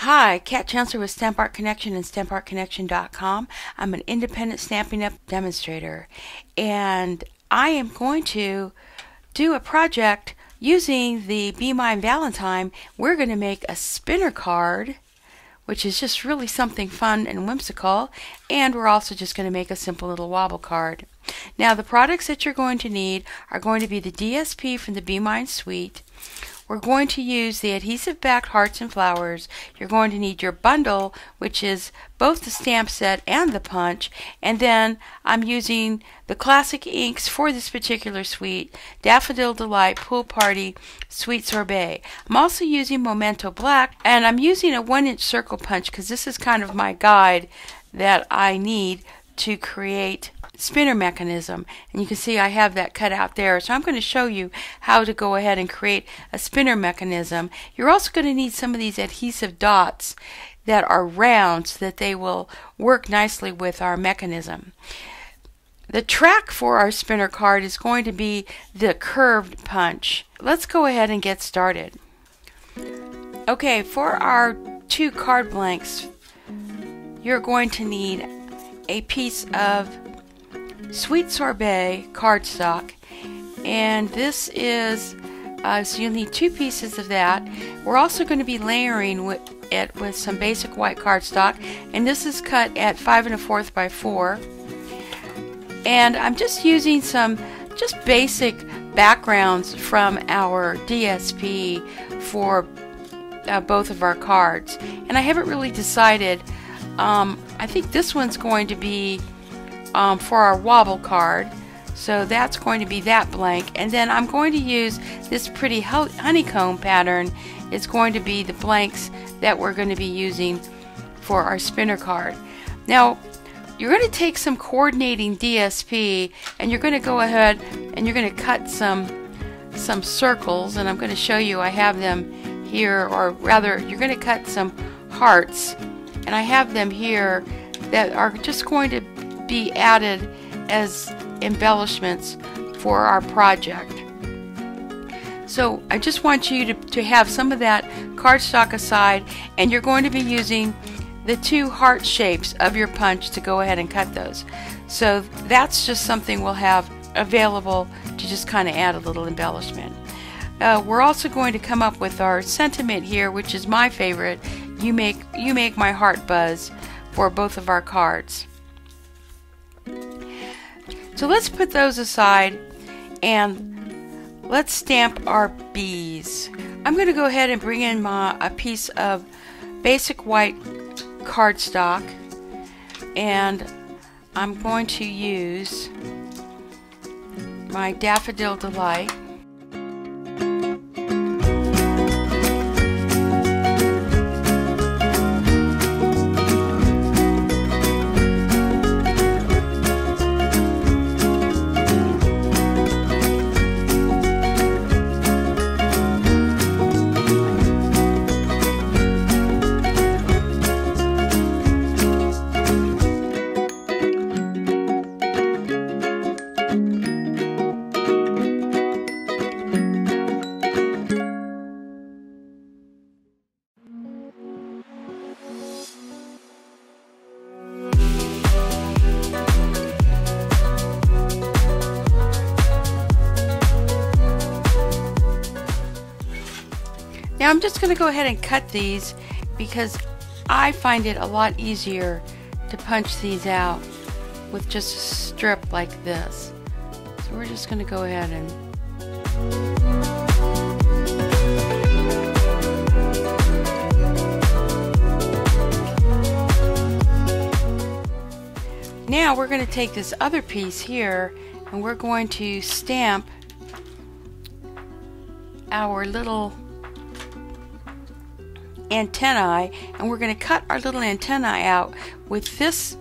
Hi, Kat Chancellor with Stamp Art Connection and StampArtConnection.com. I'm an independent Stampin' Up! Demonstrator, and I am going to do a project using the Be Mine Valentine. We're going to make a spinner card, which is just really something fun and whimsical, and we're also just going to make a simple little wobble card. Now, the products that you're going to need are going to be the DSP from the Be Mine suite. We're going to use the adhesive backed hearts and flowers. You're going to need your bundle, which is both the stamp set and the punch. And then I'm using the classic inks for this particular suite: Daffodil Delight, Pool Party, Sweet Sorbet. I'm also using Memento Black, and I'm using a 1-inch circle punch because this is kind of my guide that I need to create spinner mechanism, and you can see I have that cut out there. So I'm going to show you how to go ahead and create a spinner mechanism. You're also going to need some of these adhesive dots that are round so that they will work nicely with our mechanism. The track for our spinner card is going to be the curved punch. Let's go ahead and get started. Okay, for our 2 card blanks, you're going to need a piece of Sweet Sorbet cardstock, and this is so you'll need 2 pieces of that. We're also going to be layering it with some basic white cardstock, and this is cut at 5 1/4 by 4. And I'm just using some just basic backgrounds from our DSP for both of our cards, and I haven't really decided. I think this one's going to be for our wobble card, so that's going to be that blank, and then I'm going to use this pretty honeycomb pattern. It's going to be the blanks that we're going to be using for our spinner card. Now, you're going to take some coordinating DSP, and you're going to go ahead and you're going to cut some circles, and I'm going to show you. I have them here, or rather, you're going to cut some hearts, and I have them here that are just going to be added as embellishments for our project. So I just want you to have some of that cardstock aside, and you're going to be using the 2 heart shapes of your punch to go ahead and cut those. So that's just something we'll have available to just kind of add a little embellishment. We're also going to come up with our sentiment here, which is my favorite. You make my heart buzz, for both of our cards. So let's put those aside and let's stamp our bees. I'm going to go ahead and bring in a piece of basic white cardstock, and I'm going to use my Daffodil Delight. Now I'm just going to go ahead and cut these because I find it a lot easier to punch these out with just a strip like this. So we're just going to go ahead and now we're going to take this other piece here, and we're going to stamp our little antennae, and we're going to cut our little antennae out with this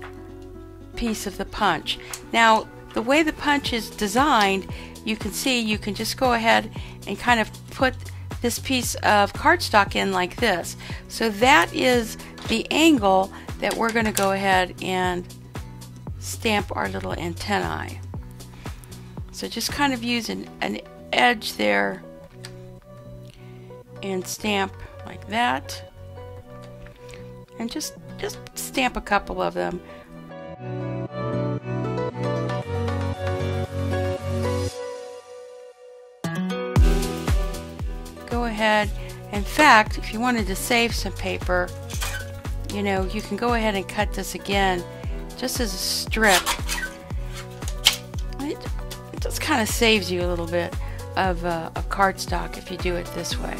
piece of the punch. Now, the way the punch is designed, you can see you can just go ahead and kind of put this piece of cardstock in like this. So that is the angle that we're going to go ahead and stamp our little antennae. So just kind of use an edge there and stamp like that. and just stamp a couple of them. Go ahead. In fact, if you wanted to save some paper, you know, you can go ahead and cut this again just as a strip. It just kind of saves you a little bit of cardstock if you do it this way.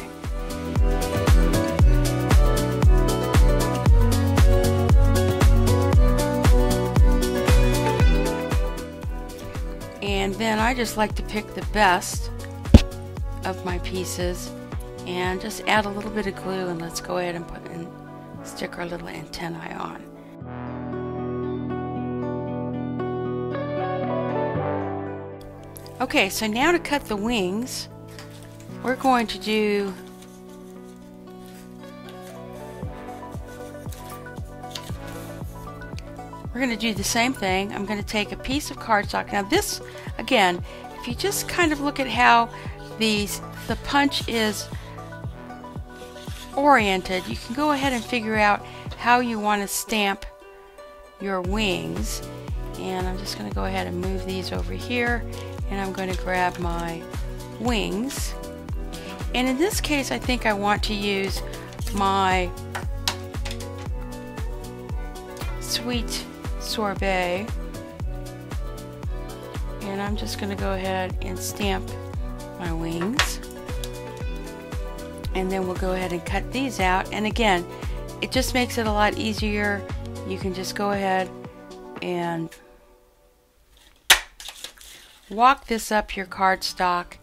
And then I just like to pick the best of my pieces and just add a little bit of glue, and let's go ahead and stick our little antennae on. Okay, so now to cut the wings, we're going to do the same thing. I'm going to take a piece of cardstock. Now this, again, if you just kind of look at how the punch is oriented, you can go ahead and figure out how you want to stamp your wings. And I'm just going to go ahead and move these over here, and I'm going to grab my wings. And in this case, I think I want to use my sweet sorbet, and I'm just going to go ahead and stamp my wings, and then we'll go ahead and cut these out. And again, it just makes it a lot easier. You can just go ahead and walk this up your cardstock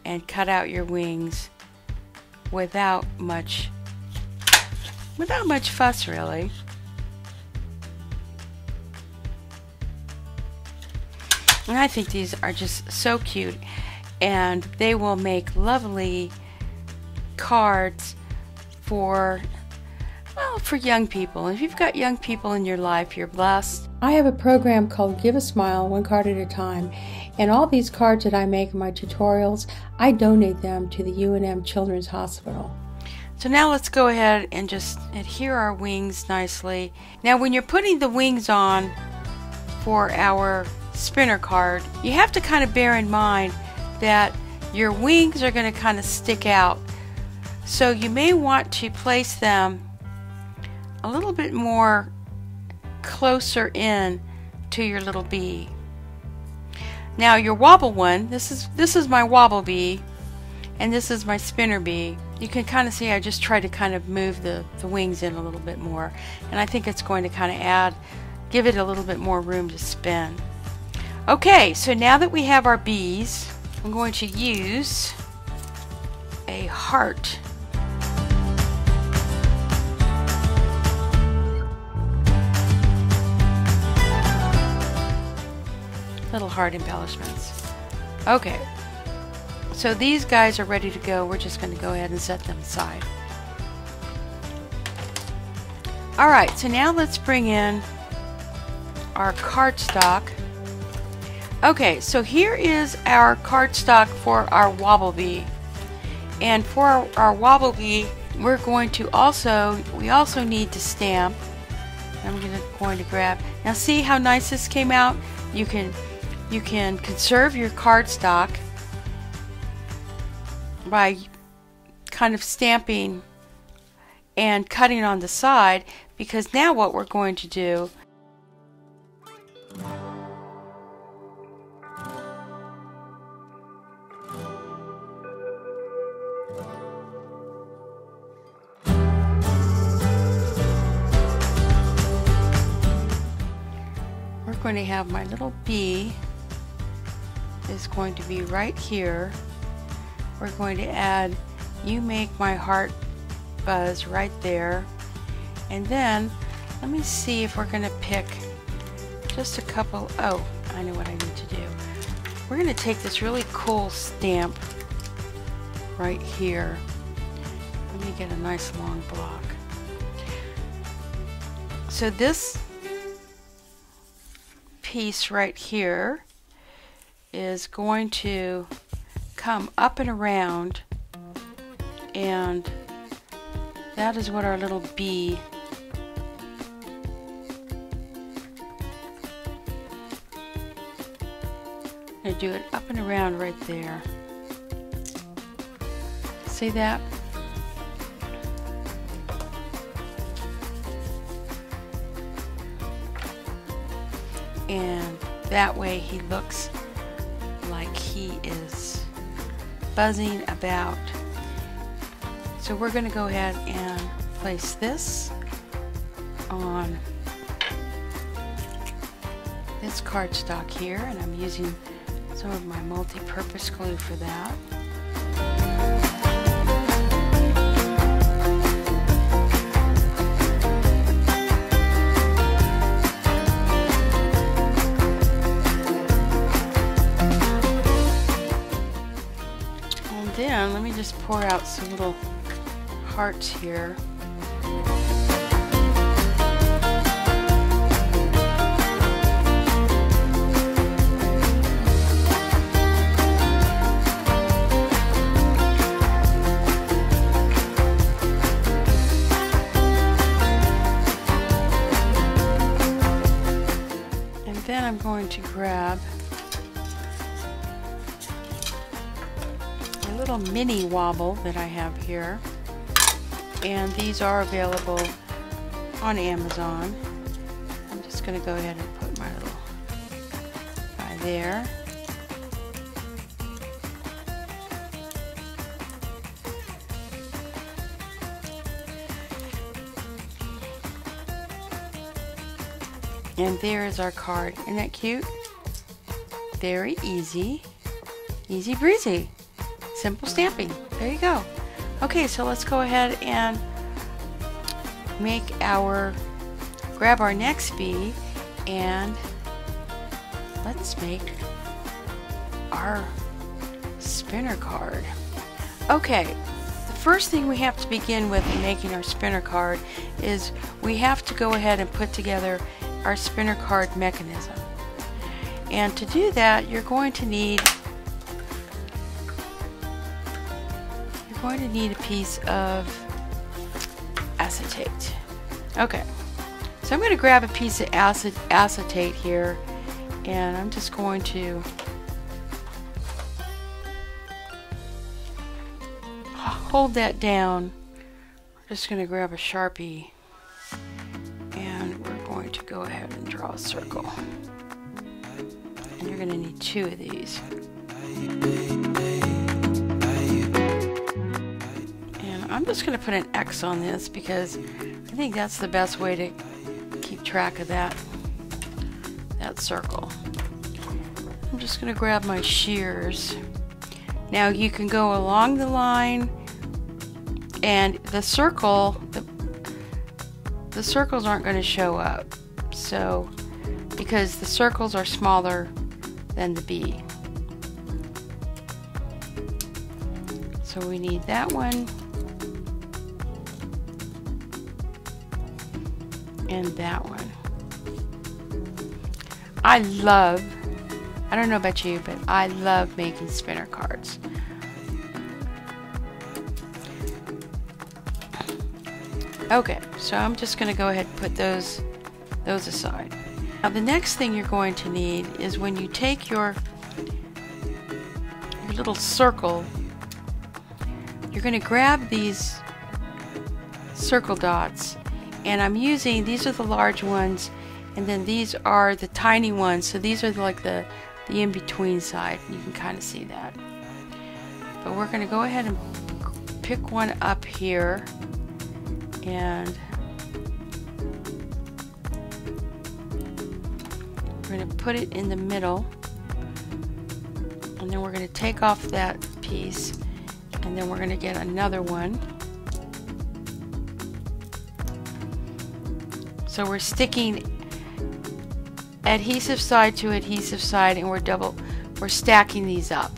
and cut out your wings without much fuss, really. And I think these are just so cute, and they will make lovely cards for, well, for young people. If you've got young people in your life, you're blessed. I have a program called Give a Smile, one card at a time, and all these cards that I make in my tutorials, I donate them to the UNM Children's Hospital. So now let's go ahead and just adhere our wings nicely. Now when you're putting the wings on for our spinner card, you have to kind of bear in mind that your wings are going to kind of stick out. So you may want to place them a little bit more closer in to your little bee. Now your wobble one, this is my wobble bee, and this is my spinner bee. You can kind of see I just try to kind of move the wings in a little bit more, and I think it's going to kind of give it a little bit more room to spin. Okay, so now that we have our bees, I'm going to use a heart. Little heart embellishments. Okay, so these guys are ready to go. We're just going to go ahead and set them aside. Alright, so now let's bring in our cardstock. Okay, so here is our cardstock for our wobble bee. And for our wobble bee, we're going to we also need to stamp. I'm going to grab. Now see how nice this came out? You can conserve your cardstock by kind of stamping and cutting on the side, because now what we're going to do going to have my little bee is going to be right here. We're going to add "You Make My Heart Buzz" right there, and then let me see if we're going to pick just a couple. Oh, I know what I need to do. We're going to take this really cool stamp right here. Let me get a nice long block. So this piece right here is going to come up and around, and that is what our little bee do it up and around right there. See that? And that way he looks like he is buzzing about. So we're going to go ahead and place this on this cardstock here, and I'm using some of my multi-purpose glue for that. And then let me just pour out some little hearts here. Then I'm going to grab a little mini wobble that I have here, and these are available on Amazon. I'm just going to go ahead and put my little guy there. And there is our card. Isn't that cute? Very easy. Easy breezy. Simple stamping. There you go. Okay, so let's go ahead and grab our next bee, and let's make our spinner card. Okay, the first thing we have to begin with in making our spinner card is we have to go ahead and put together our spinner card mechanism. And to do that, you're going to need a piece of acetate. Okay, so I'm going to grab a piece of acetate here, and I'm just going to hold that down. We're just going to grab a Sharpie, and we're going to go ahead and draw a circle. And you're going to need 2 of these. And I'm just going to put an X on this because I think that's the best way to keep track of that circle. I'm just going to grab my shears. Now you can go along the line, and the circles aren't going to show up, so because the circles are smaller than the bee. So we need that one and that one. I don't know about you, but I love making spinner cards. Okay, so I'm just going to go ahead and put those aside. Now the next thing you're going to need is when you take your little circle, you're going to grab these circle dots, and I'm using, these are the large ones, and then these are the tiny ones, so these are like the in-between side. You can kind of see that. But we're going to go ahead and pick one up here, and we're going to put it in the middle, and then we're going to take off that piece, and then we're going to get another one. So we're sticking adhesive side to adhesive side, and we're stacking these up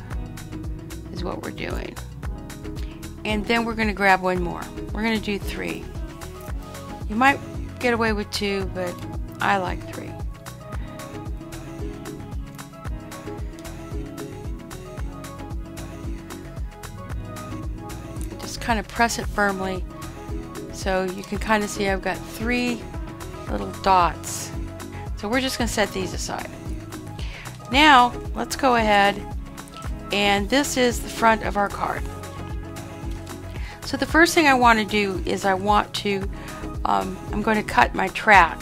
is what we're doing. And then we're going to grab one more. We're going to do 3. You might get away with 2, but I like 3. Just kind of press it firmly so you can kind of see I've got 3 little dots. So we're just going to set these aside. Now let's go ahead, and this is the front of our card. So the first thing I want to do is I'm going to cut my track.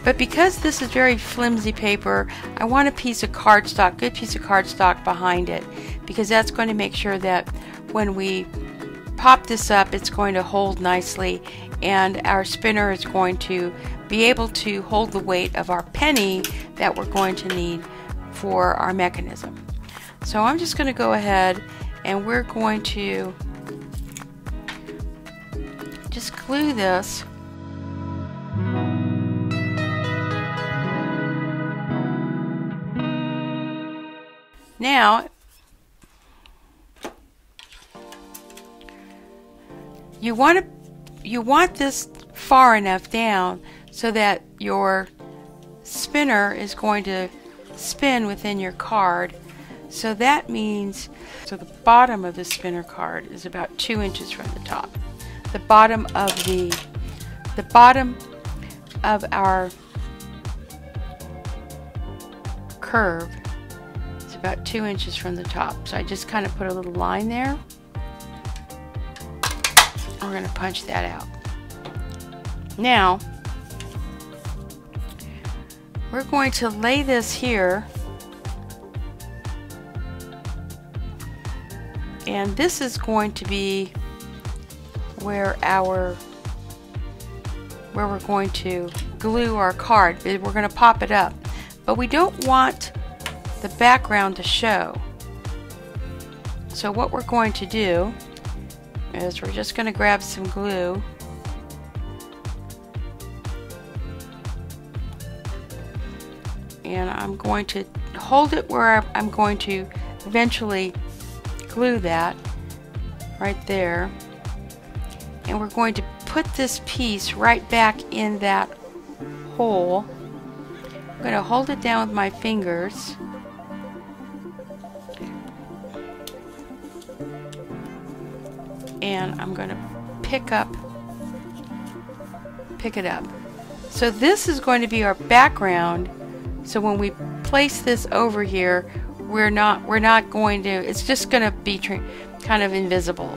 But because this is very flimsy paper, I want a piece of cardstock, good piece of cardstock behind it, because that's going to make sure that when we pop this up, it's going to hold nicely, and our spinner is going to be able to hold the weight of our penny that we're going to need for our mechanism. So I'm just going to go ahead and we're going to just glue this. Now you want this far enough down so that your spinner is going to spin within your card. So that means, so the bottom of the spinner card is about 2 inches from the top. The bottom of our curve is about 2 inches from the top. So I just kind of put a little line there. We're going to punch that out. Now we're going to lay this here, and this is going to be where we're going to glue our card. We're going to pop it up, but we don't want the background to show. So what we're going to do is we're just going to grab some glue and I'm going to hold it where I'm going to eventually glue that right there, and we're going to put this piece right back in that hole. I'm going to hold it down with my fingers and I'm going to pick it up. So this is going to be our background. So when we place this over here, we're not going to, it's just going to be kind of invisible.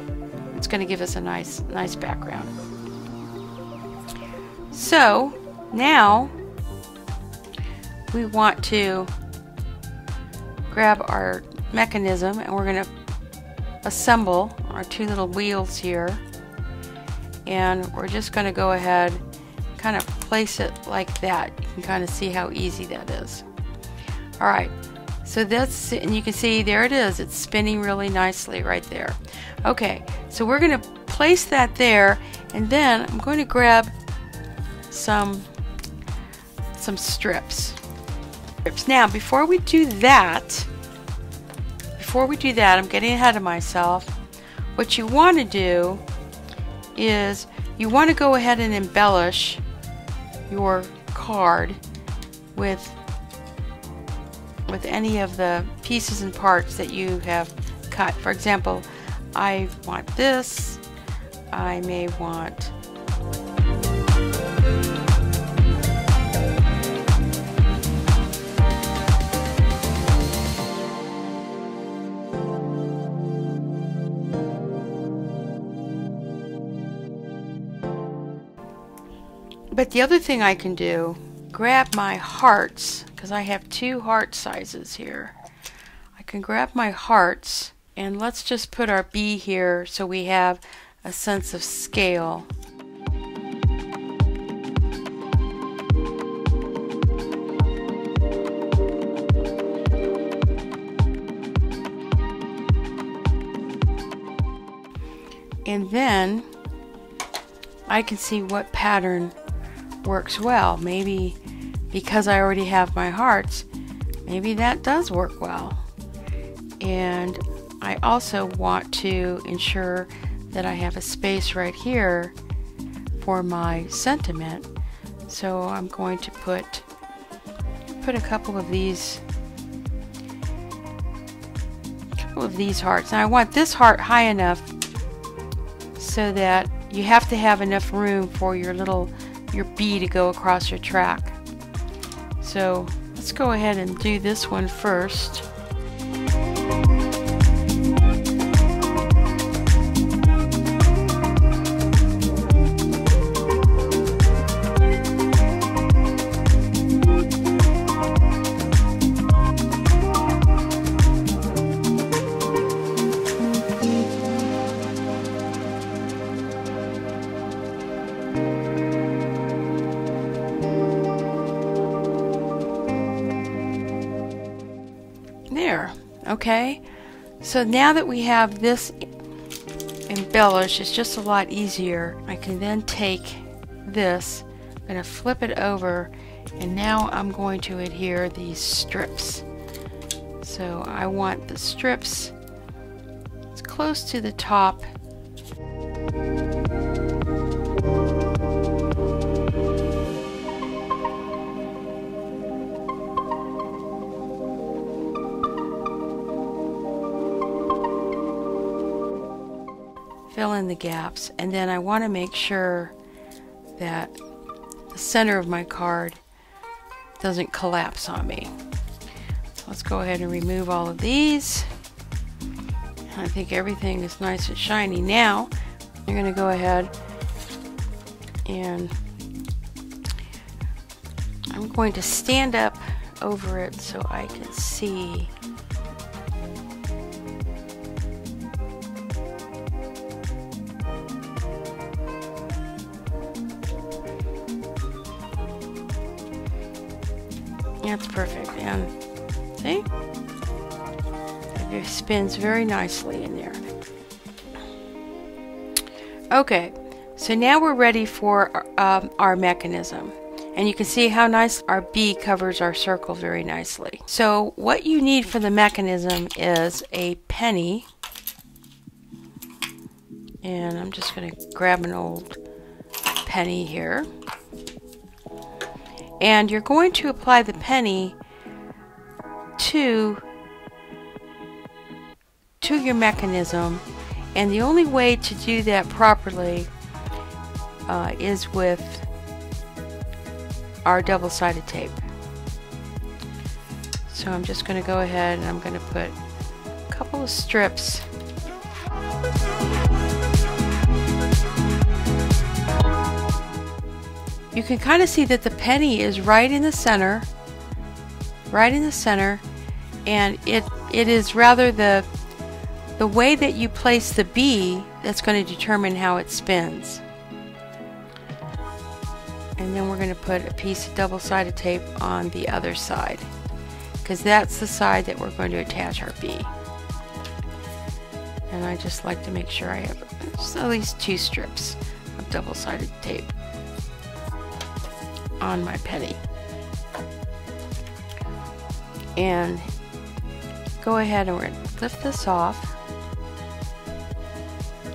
It's going to give us a nice background. So now we want to grab our mechanism and we're going to assemble our two little wheels here, and we're just going to go ahead and kind of place it like that. You can kind of see how easy that is. Alright, so that's, and you can see there it is, it's spinning really nicely right there. Okay, so we're going to place that there, and then I'm going to grab some strips. Now before we do that, I'm getting ahead of myself. What you want to do is you want to go ahead and embellish your card with any of the pieces and parts that you have cut. For example, I want this. I may want But the other thing I can do, grab my hearts, because I have two heart sizes here. I can grab my hearts, and let's just put our B here so we have a sense of scale. And then I can see what pattern works well. Maybe because I already have my hearts, maybe that does work well. And I also want to ensure that I have a space right here for my sentiment. So I'm going to put a couple of these hearts. Now I want this heart high enough so that you have to have enough room for your B to go across your track. So Let's go ahead and do this one first. There, okay, so now that we have this embellished, it's just a lot easier. I can then take this, I'm going to flip it over, and now I'm going to adhere these strips. So I want the strips as close to the top fill in the gaps, and then I want to make sure that the center of my card doesn't collapse on me. So let's go ahead and remove all of these. I think everything is nice and shiny. Now you're going to go ahead and I'm going to stand up over it so I can see. That's perfect, and see? It spins very nicely in there. Okay, so now we're ready for our mechanism. And you can see how nice our bee covers our circle very nicely. So what you need for the mechanism is a penny. And I'm just going to grab an old penny here. And you're going to apply the penny to your mechanism, and the only way to do that properly is with our double-sided tape. So I'm just going to go ahead and I'm going to put a couple of strips . You can kind of see that the penny is right in the center, and it is rather the way that you place the bee that's going to determine how it spins. And then we're going to put a piece of double-sided tape on the other side, because that's the side that we're going to attach our bee. And I just like to make sure I have just at least 2 strips of double-sided tape on my penny. And go ahead and we're going to lift this off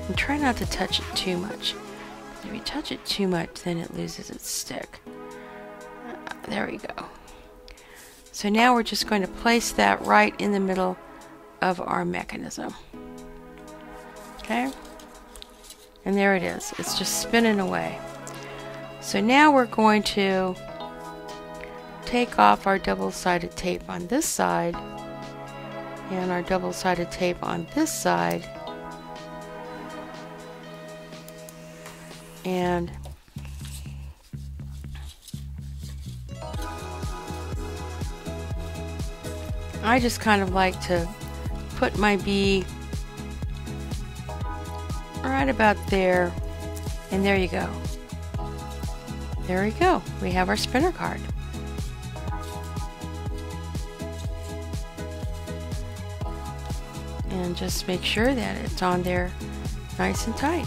and try not to touch it too much. If you touch it too much, then it loses its stick. There we go. So now we're just going to place that right in the middle of our mechanism. Okay? And there it is. It's just spinning away. So now we're going to take off our double-sided tape on this side and our double-sided tape on this side, and I just kind of like to put my bee right about there, and there you go. There we go. We have our spinner card. And just make sure that it's on there nice and tight.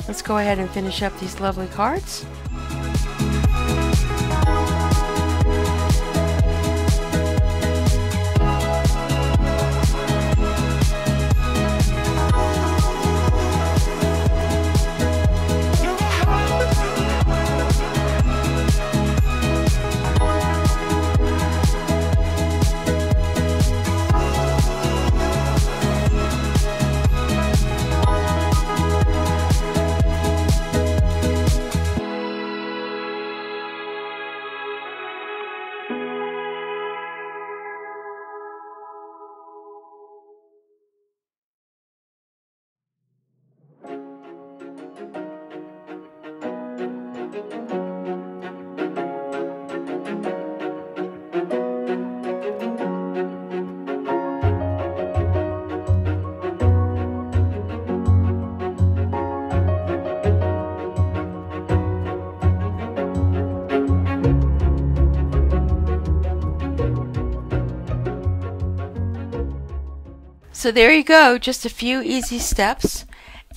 Let's go ahead and finish up these lovely cards. So there you go, just a few easy steps,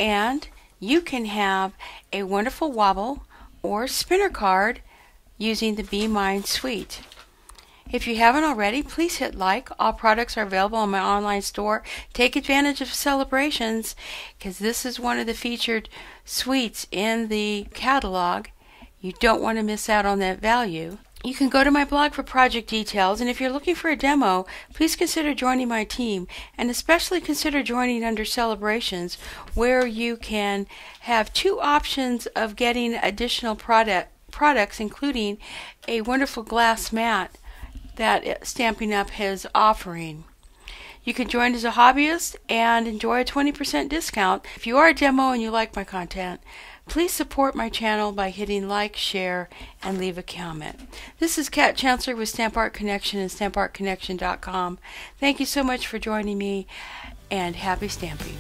and you can have a wonderful wobble or spinner card using the Be Mine suite. If you haven't already, please hit like. All products are available on my online store. Take advantage of celebrations, because this is one of the featured suites in the catalog. You don't want to miss out on that value. You can go to my blog for project details, and if you're looking for a demo, please consider joining my team, and especially consider joining under celebrations, where you can have 2 options of getting additional products, including a wonderful glass mat that Stampin' Up! Is offering. You can join as a hobbyist and enjoy a 20% discount. If you are a demo and you like my content, please support my channel by hitting like, share, and leave a comment. This is Kat Chancellor with Stamp Art Connection and StampArtConnection.com. Thank you so much for joining me, and happy stamping.